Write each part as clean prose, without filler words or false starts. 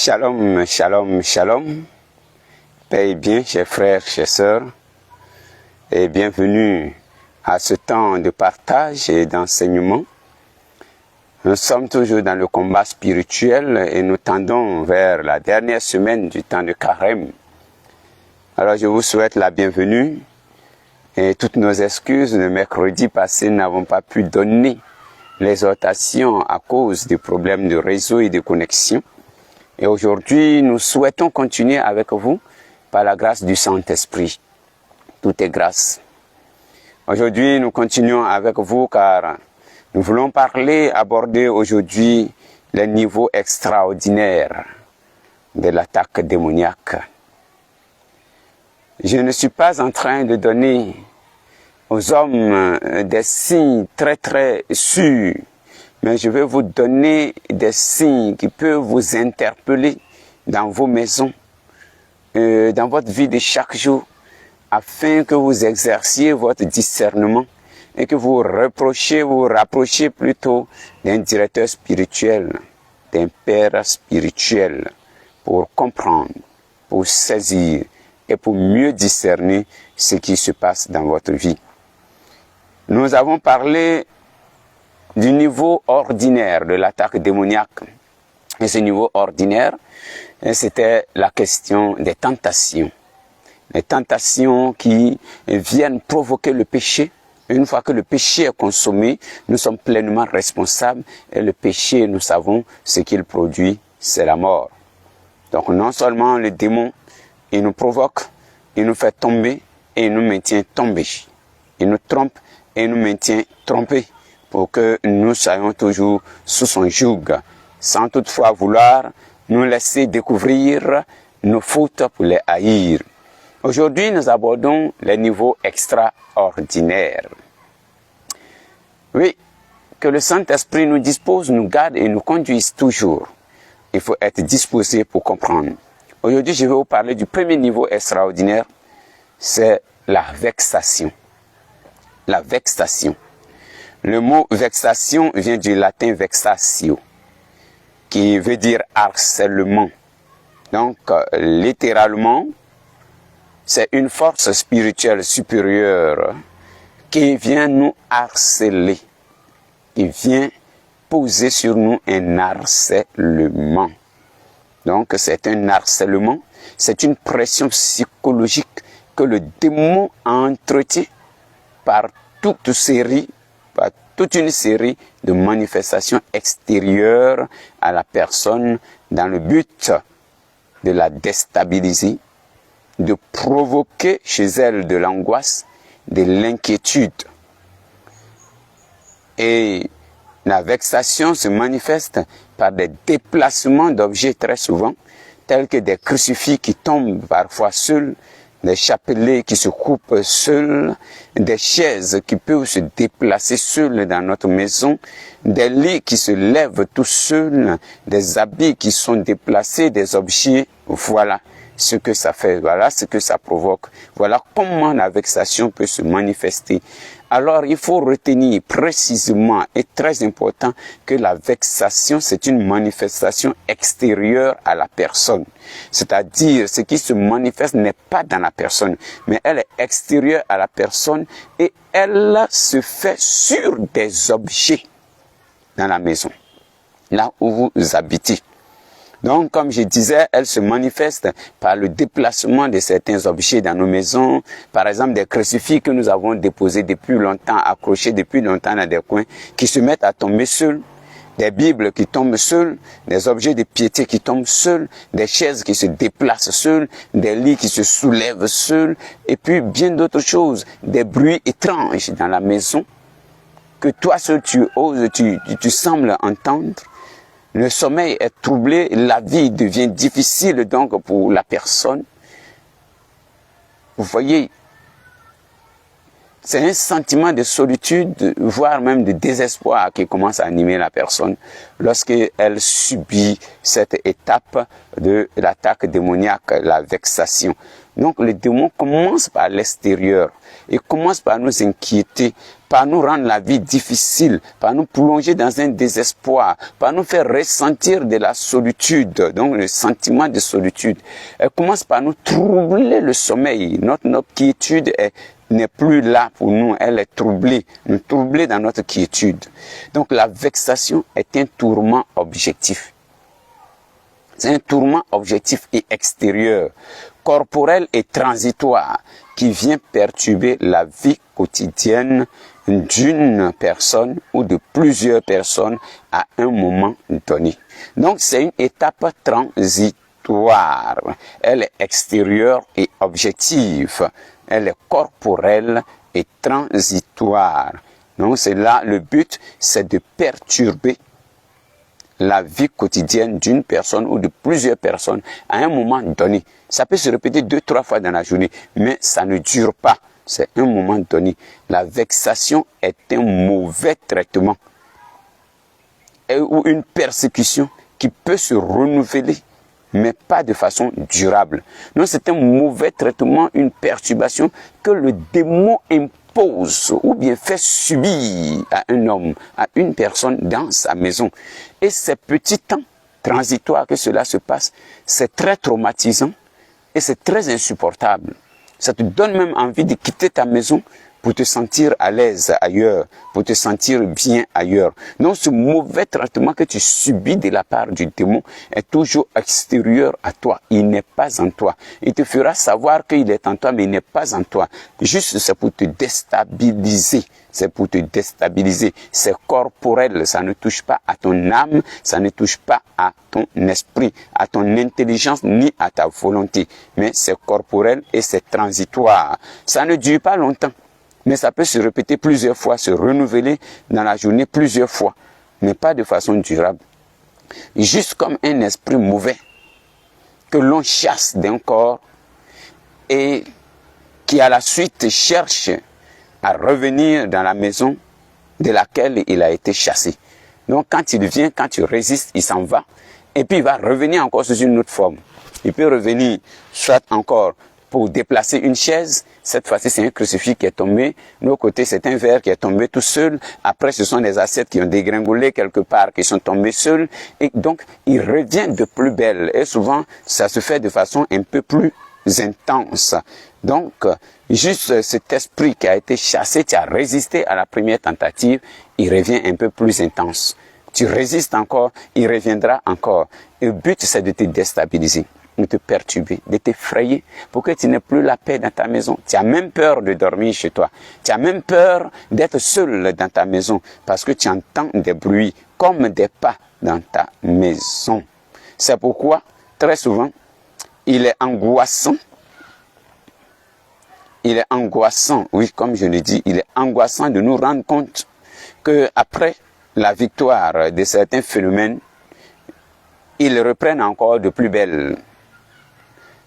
Shalom, shalom, shalom. Paix et bien, chers frères, chers sœurs, et bienvenue à ce temps de partage et d'enseignement. Nous sommes toujours dans le combat spirituel et nous tendons vers la dernière semaine du temps de Carême. Alors je vous souhaite la bienvenue et toutes nos excuses. Le mercredi passé, nous n'avons pas pu donner l'exhortation à cause des problèmes de réseau et de connexion. Et aujourd'hui, nous souhaitons continuer avec vous par la grâce du Saint-Esprit. Tout est grâce. Aujourd'hui, nous continuons avec vous car nous voulons aborder aujourd'hui les niveaux extraordinaires de l'attaque démoniaque. Je ne suis pas en train de donner aux hommes des signes très sûrs, mais je vais vous donner des signes qui peuvent vous interpeller dans vos maisons, dans votre vie de chaque jour, afin que vous exerciez votre discernement et que vous rapprochiez plutôt d'un directeur spirituel, d'un père spirituel, pour comprendre, pour saisir et pour mieux discerner ce qui se passe dans votre vie. Nous avons parlé du niveau ordinaire de l'attaque démoniaque. Et ce niveau ordinaire, c'était la question des tentations. Les tentations qui viennent provoquer le péché. Une fois que le péché est consommé, nous sommes pleinement responsables. Et le péché, nous savons, ce qu'il produit, c'est la mort. Donc non seulement le démon, il nous provoque, il nous fait tomber et il nous maintient tombés. Il nous trompe et nous maintient trompés, pour que nous soyons toujours sous son joug, sans toutefois vouloir nous laisser découvrir nos fautes pour les haïr. Aujourd'hui, nous abordons les niveaux extraordinaires. Oui, que le Saint-Esprit nous dispose, nous garde et nous conduise toujours. Il faut être disposé pour comprendre. Aujourd'hui, je vais vous parler du premier niveau extraordinaire, c'est la vexation. La vexation. Le mot vexation vient du latin vexatio, qui veut dire harcèlement. Donc, littéralement, c'est une force spirituelle supérieure qui vient nous harceler, qui vient poser sur nous un harcèlement. Donc, c'est un harcèlement, c'est une pression psychologique que le démon entretient par toute une série de manifestations extérieures à la personne dans le but de la déstabiliser, de provoquer chez elle de l'angoisse, de l'inquiétude. Et la vexation se manifeste par des déplacements d'objets très souvent, tels que des crucifix qui tombent parfois seuls, des chapelets qui se coupent seuls, des chaises qui peuvent se déplacer seules dans notre maison, des lits qui se lèvent tout seuls, des habits qui sont déplacés, des objets. Voilà ce que ça fait, voilà ce que ça provoque. Voilà comment la vexation peut se manifester. Alors, il faut retenir précisément et très important que la vexation, c'est une manifestation extérieure à la personne. C'est-à-dire, ce qui se manifeste n'est pas dans la personne, mais elle est extérieure à la personne et elle se fait sur des objets dans la maison, là où vous habitez. Donc, comme je disais, elle se manifeste par le déplacement de certains objets dans nos maisons. Par exemple, des crucifix que nous avons déposés depuis longtemps, accrochés depuis longtemps dans des coins, qui se mettent à tomber seuls. Des bibles qui tombent seuls, des objets de piété qui tombent seuls, des chaises qui se déplacent seuls, des lits qui se soulèvent seuls, et puis bien d'autres choses, des bruits étranges dans la maison, que toi seul tu oses, tu sembles entendre. Le sommeil est troublé, la vie devient difficile donc pour la personne. Vous voyez, C'est un sentiment de solitude, voire même de désespoir qui commence à animer la personne lorsqu'elle subit cette étape de l'attaque démoniaque, la vexation. Donc le démon commence par l'extérieur et commence par nous inquiéter, par nous rendre la vie difficile, par nous plonger dans un désespoir, par nous faire ressentir de la solitude, donc le sentiment de solitude. Elle commence par nous troubler le sommeil. Notre quiétude n'est plus là pour nous, elle est troublée, nous troubler dans notre quiétude. Donc la vexation est un tourment objectif. C'est un tourment objectif et extérieur, corporel et transitoire, qui vient perturber la vie quotidienne d'une personne ou de plusieurs personnes à un moment donné. Donc c'est une étape transitoire. Elle est extérieure et objective. Elle est corporelle et transitoire. Donc c'est là le but, c'est de perturber la vie quotidienne d'une personne ou de plusieurs personnes à un moment donné. Ça peut se répéter 2-3 fois dans la journée, mais ça ne dure pas. C'est un moment donné. La vexation est un mauvais traitement ou une persécution qui peut se renouveler, mais pas de façon durable. Non, c'est un mauvais traitement, une perturbation que le démon impose ou bien fait subir à un homme, à une personne dans sa maison. Et ces petits temps transitoires que cela se passe, c'est très traumatisant et c'est très insupportable. Ça te donne même envie de quitter ta maison pour te sentir à l'aise ailleurs, pour te sentir bien ailleurs. Non, ce mauvais traitement que tu subis de la part du démon est toujours extérieur à toi. Il n'est pas en toi. Il te fera savoir qu'il est en toi, mais il n'est pas en toi. Juste, c'est pour te déstabiliser. C'est pour te déstabiliser. C'est corporel. Ça ne touche pas à ton âme, ça ne touche pas à ton esprit, à ton intelligence, ni à ta volonté. Mais c'est corporel et c'est transitoire. Ça ne dure pas longtemps. Mais ça peut se répéter plusieurs fois, se renouveler dans la journée plusieurs fois, mais pas de façon durable. Juste comme un esprit mauvais que l'on chasse d'un corps et qui à la suite cherche à revenir dans la maison de laquelle il a été chassé. Donc quand il vient, quand tu résistes, il s'en va et puis il va revenir encore sous une autre forme. Il peut revenir soit encore pour déplacer une chaise. Cette fois-ci, c'est un crucifix qui est tombé. De l'autre côté, c'est un verre qui est tombé tout seul. Après, ce sont des assiettes qui ont dégringolé quelque part, qui sont tombées seules. Et donc, il revient de plus belle. Et souvent, ça se fait de façon un peu plus intense. Donc, juste cet esprit qui a été chassé, tu as résisté à la première tentative, il revient un peu plus intense. Tu résistes encore, il reviendra encore. Et le but, c'est de te déstabiliser, de te perturber, de t'effrayer pour que tu n'aies plus la paix dans ta maison. Tu as même peur de dormir chez toi. Tu as même peur d'être seul dans ta maison parce que tu entends des bruits comme des pas dans ta maison. C'est pourquoi, très souvent, il est angoissant. Il est angoissant, oui, comme je le dis, il est angoissant de nous rendre compte qu'après la victoire de certains phénomènes, ils reprennent encore de plus belle,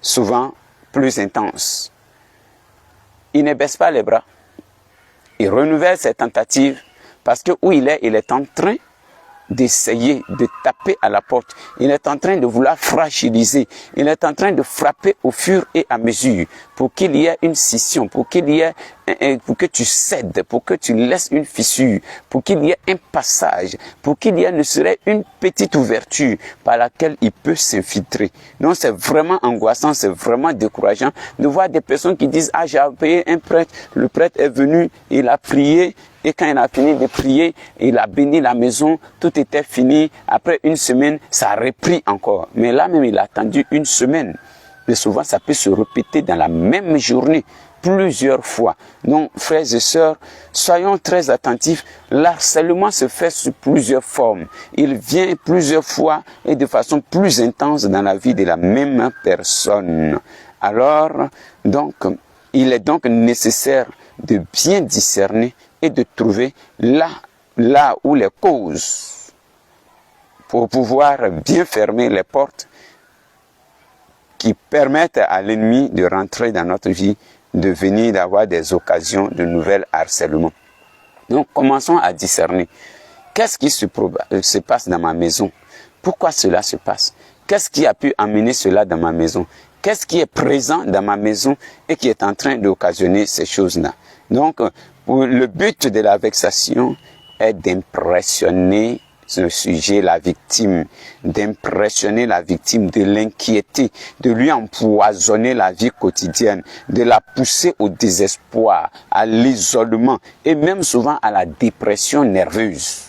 souvent plus intense. Il ne baisse pas les bras. Il renouvelle ses tentatives parce que où il est en train d'essayer de taper à la porte. Il est en train de vouloir fragiliser. Il est en train de frapper au fur et à mesure pour qu'il y ait une scission, pour que tu cèdes, pour que tu laisses une fissure, pour qu'il y ait un passage, pour qu'il y ait ne serait une petite ouverture par laquelle il peut s'infiltrer. Donc c'est vraiment angoissant, c'est vraiment décourageant de voir des personnes qui disent « Ah, j'ai payé un prêtre, le prêtre est venu, il a prié, et quand il a fini de prier, il a béni la maison, tout était fini. Après une semaine, ça a repris encore. Mais là même, il a attendu une semaine. Mais souvent, ça peut se répéter dans la même journée, plusieurs fois. Donc, frères et sœurs, soyons très attentifs. L'harcèlement se fait sous plusieurs formes. Il vient plusieurs fois et de façon plus intense dans la vie de la même personne. Alors, donc, il est donc nécessaire de bien discerner et de trouver là où les causes pour pouvoir bien fermer les portes qui permettent à l'ennemi de rentrer dans notre vie de venir d'avoir des occasions de nouvel harcèlement. Donc, commençons à discerner. Qu'est-ce qui se passe dans ma maison? Pourquoi cela se passe? Qu'est-ce qui a pu amener cela dans ma maison? Qu'est-ce qui est présent dans ma maison et qui est en train d'occasionner ces choses-là? Donc, le but de la vexation est d'impressionner ce sujet, la victime, d'impressionner la victime, de l'inquiéter, de lui empoisonner la vie quotidienne, de la pousser au désespoir, à l'isolement et même souvent à la dépression nerveuse.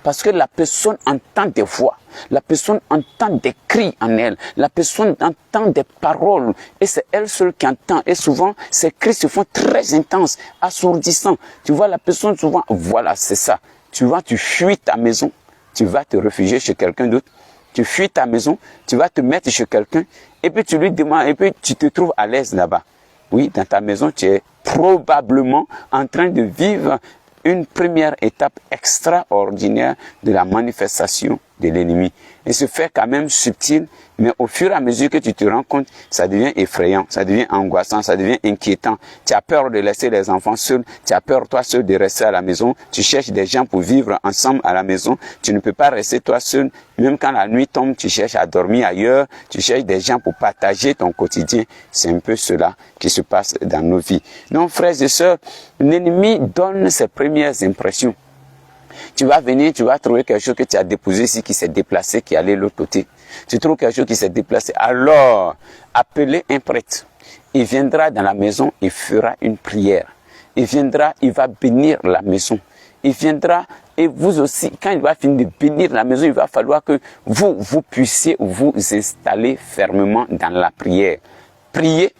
Parce que la personne entend des voix, la personne entend des cris en elle, la personne entend des paroles et c'est elle seule qui entend. Et souvent, ces cris se font très intenses, assourdissants. Tu vois la personne souvent, voilà, c'est ça. Tu vois, tu fuis ta maison, tu vas te réfugier chez quelqu'un d'autre. Tu fuis ta maison, tu vas te mettre chez quelqu'un et puis tu lui demandes, et puis tu te trouves à l'aise là-bas. Oui, dans ta maison, tu es probablement en train de vivre une première étape extraordinaire de la manifestation de l'ennemi. Et ce fait quand même subtil, mais au fur et à mesure que tu te rends compte, ça devient effrayant, ça devient angoissant, ça devient inquiétant. Tu as peur de laisser les enfants seuls, tu as peur toi seul de rester à la maison, tu cherches des gens pour vivre ensemble à la maison, tu ne peux pas rester toi seul, même quand la nuit tombe, tu cherches à dormir ailleurs, tu cherches des gens pour partager ton quotidien. C'est un peu cela qui se passe dans nos vies. Donc frères et sœurs, l'ennemi donne ses premières impressions. Tu vas venir, tu vas trouver quelque chose que tu as déposé ici, qui s'est déplacé, qui est allé de l'autre côté. Tu trouves quelque chose qui s'est déplacé. Alors, appelez un prêtre. Il viendra dans la maison, il fera une prière. Il viendra, il va bénir la maison. Il viendra, et vous aussi, quand il va finir de bénir la maison, il va falloir que vous puissiez vous installer fermement dans la prière. Priez,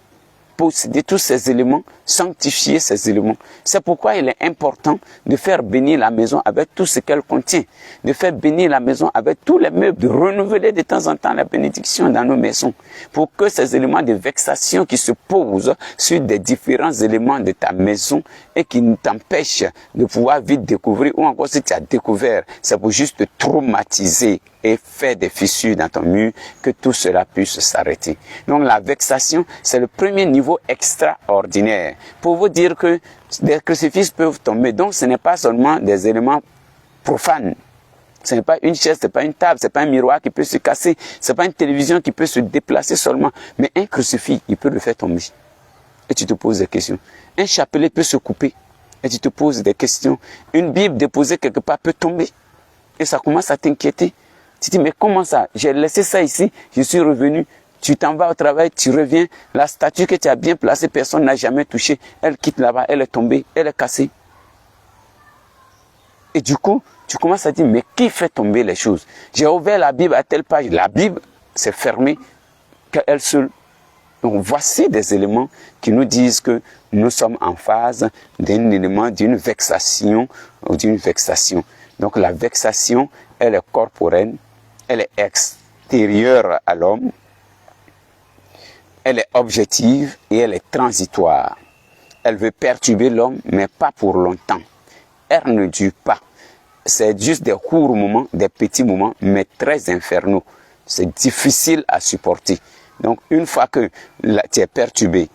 posséder tous ces éléments, sanctifier ces éléments. C'est pourquoi il est important de faire bénir la maison avec tout ce qu'elle contient, de faire bénir la maison avec tous les meubles, de renouveler de temps en temps la bénédiction dans nos maisons, pour que ces éléments de vexation qui se posent sur des différents éléments de ta maison et qui t'empêchent de pouvoir vite découvrir, ou encore si tu as découvert, c'est pour juste te traumatiser et faire des fissures dans ton mur, que tout cela puisse s'arrêter. Donc la vexation, c'est le premier niveau extraordinaire. Pour vous dire que des crucifixes peuvent tomber. Donc ce n'est pas seulement des éléments profanes. Ce n'est pas une chaise, ce n'est pas une table, ce n'est pas un miroir qui peut se casser, ce n'est pas une télévision qui peut se déplacer seulement. Mais un crucifix, il peut le faire tomber. Et tu te poses des questions. Un chapelet peut se couper. Et tu te poses des questions. Une Bible déposée quelque part peut tomber. Et ça commence à t'inquiéter. Tu te dis, mais comment ça? J'ai laissé ça ici, je suis revenu. Tu t'en vas au travail, tu reviens. La statue que tu as bien placée, personne n'a jamais touché. Elle quitte là-bas, elle est tombée, elle est cassée. Et du coup, tu commences à dire, mais qui fait tomber les choses? J'ai ouvert la Bible à telle page. La Bible s'est fermée qu'elle seule. Donc voici des éléments qui nous disent que nous sommes en phase d'un élément, d'une vexation ou d'une vexation. Donc la vexation, elle est corporelle, elle est extérieure à l'homme, elle est objective et elle est transitoire. Elle veut perturber l'homme, mais pas pour longtemps. Elle ne dure pas. C'est juste des courts moments, des petits moments, mais très infernaux. C'est difficile à supporter. Donc une fois que tu es perturbé,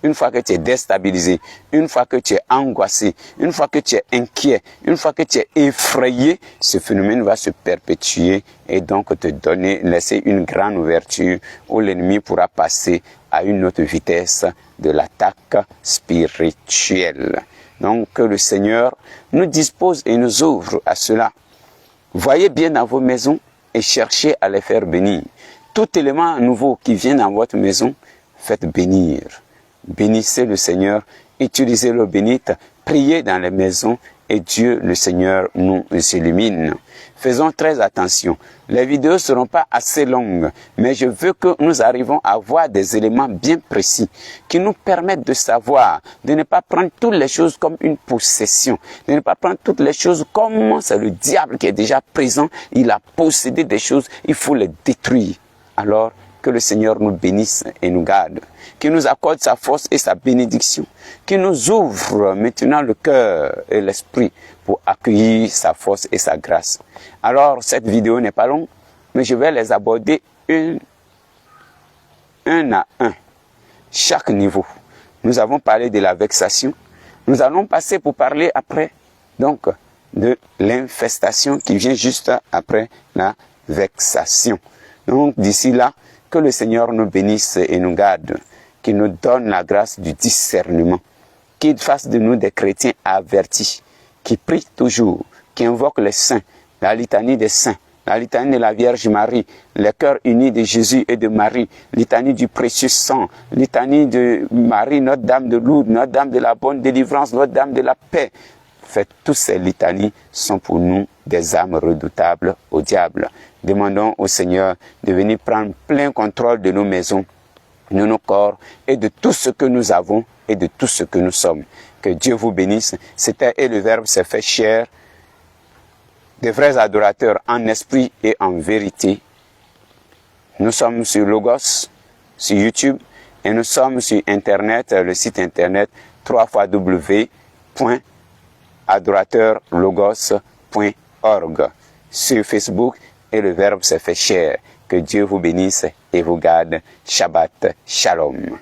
une fois que tu es déstabilisé, une fois que tu es angoissé, une fois que tu es inquiet, une fois que tu es effrayé, ce phénomène va se perpétuer et donc te donner, laisser une grande ouverture où l'ennemi pourra passer à une autre vitesse de l'attaque spirituelle. Donc que le Seigneur nous dispose et nous ouvre à cela. Voyez bien dans vos maisons et cherchez à les faire bénir. Tout élément nouveau qui vient dans votre maison, faites bénir. Bénissez le Seigneur, utilisez l'eau bénite, priez dans les maisons et Dieu, le Seigneur, nous illumine. Faisons très attention. Les vidéos ne seront pas assez longues, mais je veux que nous arrivons à voir des éléments bien précis qui nous permettent de savoir, de ne pas prendre toutes les choses comme une possession, de ne pas prendre toutes les choses comme c'est le diable qui est déjà présent, il a possédé des choses, il faut les détruire. Alors, que le Seigneur nous bénisse et nous garde, qu'il nous accorde sa force et sa bénédiction, qu'il nous ouvre maintenant le cœur et l'esprit pour accueillir sa force et sa grâce. Alors, cette vidéo n'est pas longue, mais je vais les aborder un à un, chaque niveau. Nous avons parlé de la vexation. Nous allons passer pour parler après, donc, de l'infestation qui vient juste après la vexation. Donc, d'ici là, que le Seigneur nous bénisse et nous garde, qu'il nous donne la grâce du discernement, qu'il fasse de nous des chrétiens avertis, qui prient toujours, qui invoquent les saints, la litanie des saints, la litanie de la Vierge Marie, le cœur uni de Jésus et de Marie, litanie du précieux sang, litanie de Marie, Notre-Dame de Lourdes, Notre-Dame de la bonne délivrance, Notre-Dame de la paix. Faites, toutes ces litanies sont pour nous des armes redoutables au diable. Demandons au Seigneur de venir prendre plein contrôle de nos maisons, de nos corps et de tout ce que nous avons et de tout ce que nous sommes. Que Dieu vous bénisse. C'était et le Verbe s'est fait chair, des vrais adorateurs en esprit et en vérité. Nous sommes sur Logos, sur YouTube, et nous sommes sur Internet, le site Internet www.adorateurlogos.org, sur Facebook, et le Verbe s'est fait chair. Que Dieu vous bénisse et vous garde. Shabbat Shalom.